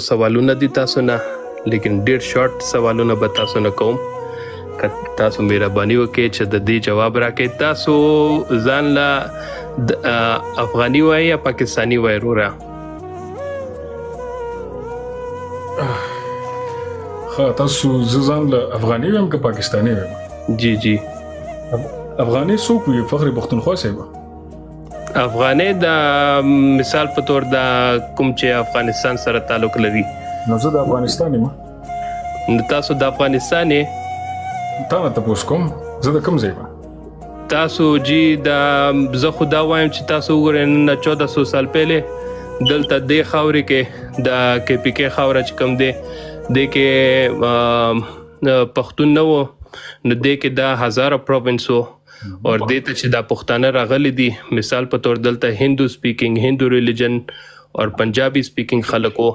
سوالونه دي تاسو نه لیکن ډیر شارټ سوالونه به تاسو نه کوم که تاسو مهرباني وکړئ چې د دې جواب راکړئ. تاسو ځان له افغاني وایي یا پاکستاني وایي وروره؟ ښه تاسو زه ځان له افغاني وایم که پاکستاني وایم؟ جی جی افغاني څوک وي؟ فخر پښتونخوا صاحب. افغاني د مثال په تور د کوم چې افغانستان سره تعلق لري. نو زه د افغانستان یم. نو تاسو د افغانستان یې؟ تا نه تپوس کوم زه د کوم ځای یم؟ تاسو جی زه خو دا وایم چې تاسو وګورئ نن 1400 سال پهلې دلته دې خاورې کې د کې پی کې خاوره چې کوم دی دې کې پښتون نه و نو دې کې دا هزاره پروینس و اور دې ته چې دا پښتانه راغلي دي مثال په تور دلته هندو سپیکینګ هندو ریلیجن اور پنجابي سپیکینګ خلک وو